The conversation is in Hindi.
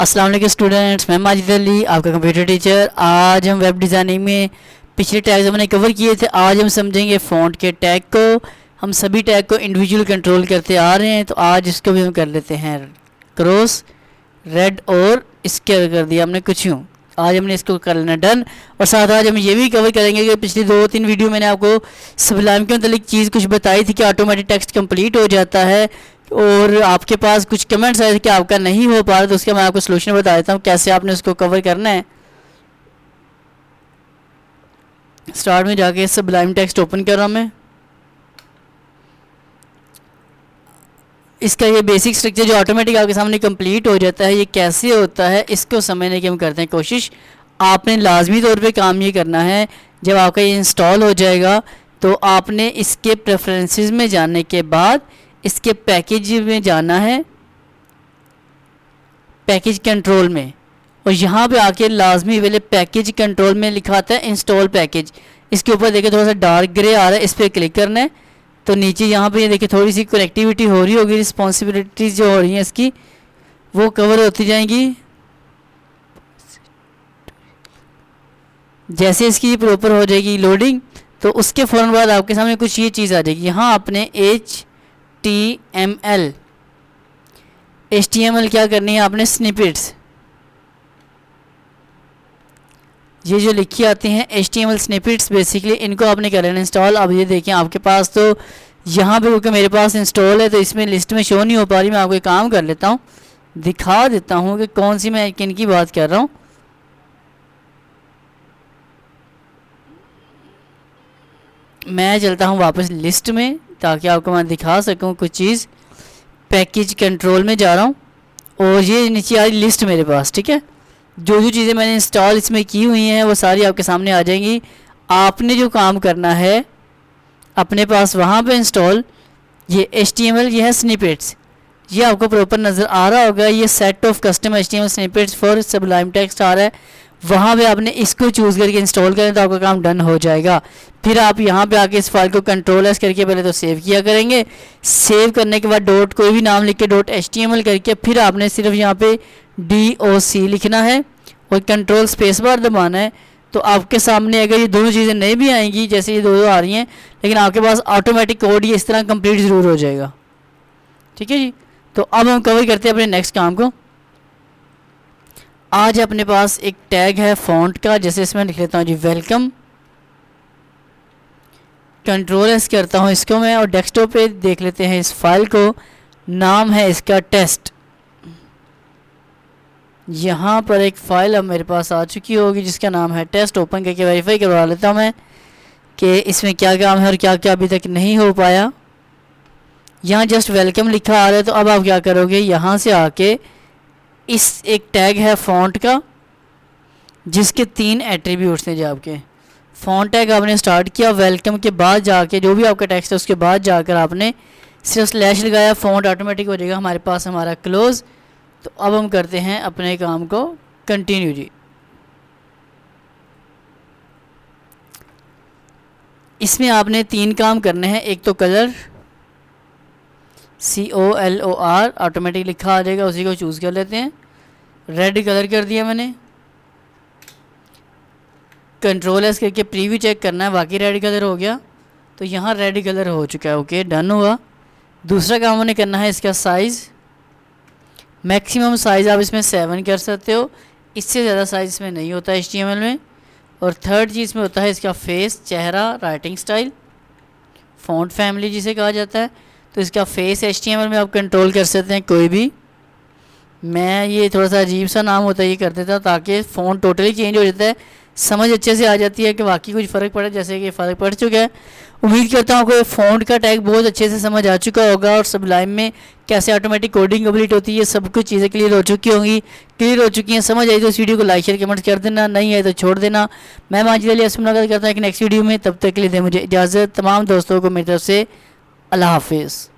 अस्सलाम वालेकुम स्टूडेंट्स, मैं माजिद अली आपका कंप्यूटर टीचर। आज हम वेब डिज़ाइनिंग में पिछले टैग्स हमने कवर किए थे। आज हम समझेंगे फ़ॉन्ट के टैग को। हम सभी टैग को इंडिविजुअल कंट्रोल करते आ रहे हैं, तो आज इसको भी हम कर लेते हैं क्रॉस रेड और इसके कर दिया हमने कुछ यूँ। आज हमने इसको कर लेना डन। और साथ आज हम ये भी कवर करेंगे कि पिछली 2-3 वीडियो मैंने आपको सबलाइम के मतलब चीज़ कुछ बताई थी कि ऑटोमेटिक टेक्स्ट कंप्लीट हो जाता है, और आपके पास कुछ कमेंट्स आए थे कि आपका नहीं हो पा रहा, तो उसका मैं आपको सोल्यूशन बता देता हूँ कैसे आपने उसको कवर करना है। स्टार्ट में जाके सबलाइम टेक्स्ट ओपन कर रहा हूँ मैं। इसका ये बेसिक स्ट्रक्चर जो ऑटोमेटिक आपके सामने कंप्लीट हो जाता है, ये कैसे होता है इसको समझने की हम करते हैं कोशिश। आपने लाजमी तौर पे काम ये करना है, जब आपका ये इंस्टॉल हो जाएगा तो आपने इसके प्रेफरेंसेस में जाने के बाद इसके पैकेज में जाना है, पैकेज कंट्रोल में, और यहाँ पे आके लाजमी वाले पैकेज कंट्रोल में लिखा आता है इंस्टॉल पैकेज। इसके ऊपर देखिए थोड़ा सा डार्क ग्रे आ रहा है, इस पर क्लिक करना है तो नीचे यहाँ पे ये देखिए थोड़ी सी कनेक्टिविटी हो रही होगी, रिस्पॉन्सिबिलिटीज़ जो हो रही हैं इसकी वो कवर होती जाएंगी। जैसे इसकी प्रॉपर हो जाएगी लोडिंग, तो उसके फ़ौरन बाद आपके सामने कुछ ये चीज़ आ जाएगी। यहाँ आपने HTML क्या करनी है, आपने स्निपेट्स ये जो लिखी आती हैं HTML स्निपेट्स, बेसिकली इनको आपने कर लेना इंस्टॉल। अब ये देखें आपके पास तो यहाँ पे क्योंकि मेरे पास इंस्टॉल है तो इसमें लिस्ट में शो नहीं हो पा रही। मैं आपको एक काम कर लेता हूँ, दिखा देता हूँ कि कौन सी मैं किन की बात कर रहा हूँ। मैं चलता हूँ वापस लिस्ट में ताकि आपको मैं दिखा सकूँ कुछ चीज़। पैकेज कंट्रोल में जा रहा हूँ और ये नीचे आ रही लिस्ट मेरे पास, ठीक है। जो जो चीज़ें मैंने इंस्टॉल इसमें की हुई हैं वो सारी आपके सामने आ जाएंगी। आपने जो काम करना है अपने पास वहाँ पे इंस्टॉल ये HTML, ये है स्निपेट्स, ये आपको प्रॉपर नज़र आ रहा होगा। ये set of custom HTML snippets for Sublime Text आ रहा है, वहाँ पे आपने इसको चूज़ करके इंस्टॉल करें तो आपका काम डन हो जाएगा। फिर आप यहाँ पे आके इस फाइल को कंट्रोल एस करके पहले तो सेव किया करेंगे। सेव करने के बाद डॉट कोई भी नाम लिख के .html करके फिर आपने सिर्फ यहाँ पे DOC लिखना है और कंट्रोल स्पेस बार दबाना है। तो आपके सामने अगर ये दोनों चीज़ें नहीं भी आएंगी, जैसे ये दो आ रही हैं, लेकिन आपके पास ऑटोमेटिक कोड ये इस तरह कंप्लीट ज़रूर हो जाएगा, ठीक है जी। तो अब हम कवर करते हैं अपने नेक्स्ट काम को। आज अपने पास एक टैग है फ़ॉन्ट का, जैसे इसमें लिख लेता हूँ जी वेलकम। कंट्रोल एस करता हूँ इसको मैं और डेस्कटॉप पे देख लेते हैं इस फाइल को। नाम है इसका टेस्ट। यहाँ पर एक फ़ाइल अब मेरे पास आ चुकी होगी जिसका नाम है टेस्ट। ओपन करके वेरीफाई करवा लेता हूँ मैं कि इसमें क्या काम है और क्या क्या अभी तक नहीं हो पाया। यहाँ जस्ट वेलकम लिखा आ रहा है, तो अब आप क्या करोगे, यहाँ से आके इस एक टैग है फ़ॉन्ट का जिसके 3 एट्रीब्यूट्स हैं। जो आपके फ़ॉन्ट टैग आपने स्टार्ट किया, वेलकम के बाद जाके जो भी आपका टेक्स्ट है उसके बाद जाकर आपने सिर्फ स्लैश लगाया, फ़ॉन्ट ऑटोमेटिक हो जाएगा हमारे पास हमारा क्लोज़। तो अब हम करते हैं अपने काम को कंटिन्यू जी। इसमें आपने 3 काम करने हैं। एक तो कलर COLOR ऑटोमेटिक लिखा आ जाएगा, उसी को चूज़ कर लेते हैं। रेड कलर कर दिया मैंने। कंट्रोल एस करके प्रीव्यू चेक करना है, बाकी रेड कलर हो गया। तो यहाँ रेड कलर हो चुका है, ओके डन हुआ। दूसरा काम हमने करना है इसका साइज़। मैक्सिमम साइज़ आप इसमें 7 कर सकते हो, इससे ज़्यादा साइज़ इसमें नहीं होता HTML में। और थर्ड चीज़ में होता है इसका फेस, चेहरा, राइटिंग स्टाइल, फ़ॉन्ट फैमिली जिसे कहा जाता है। तो इसका फेस HTML में आप कंट्रोल कर सकते हैं कोई भी। मैं ये थोड़ा सा अजीब सा नाम होता है ये कर देता ताकि फ़ॉन्ट टोटली चेंज हो जाता है, समझ अच्छे से आ जाती है कि वाकई कुछ फ़र्क पड़ा, जैसे कि फ़र्क पड़ चुका है। उम्मीद करता हूँ कि फ़ॉन्ट का टैग बहुत अच्छे से समझ आ चुका होगा और सबलाइम में कैसे ऑटोमेटिक कोडिंग कंप्लीट होती है, सब कुछ चीज़ें क्लियर हो चुकी होंगी, क्लियर हो चुकी हैं। समझ आई तो इस वीडियो को लाइक शेयर कमेंट कर देना, नहीं है तो छोड़ देना। मैं माजिद अली मुलाकात करता हूँ एक नेक्स्ट वीडियो में, तब तक के लिए दे मुझे इजाज़त। तमाम दोस्तों को मेरी तरफ से अल्लाह हाफिज़।